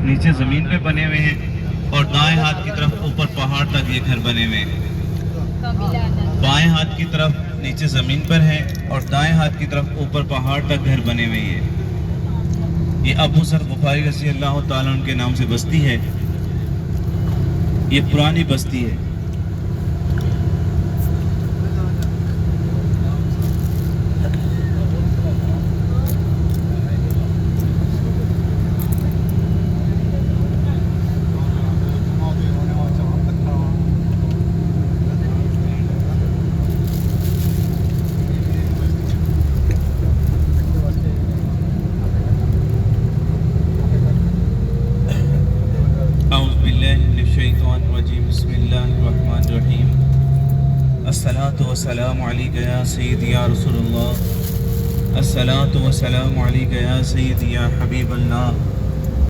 नीचे ज़मीन पे बने हुए हैं और दाएं हाथ की तरफ ऊपर पहाड़ तक ये घर बने हुए हैं। बाएं हाथ की तरफ नीचे ज़मीन पर है और दाएं हाथ की तरफ ऊपर पहाड़ तक घर बने हुए हैं। ये अबू ज़र ग़िफ़ारी रज़ी अल्लाह ताला उनके नाम से बस्ती है। ये पुरानी बस्ती है। बिस्मिल्लाहिर्रहमानिर्रहीम। अस्सलातु वस्सलामु अलैका या सय्यदी या रसूलल्लाह। अस्सलातु वस्सलामु अलैका या सय्यदी या हबीबल्लाह।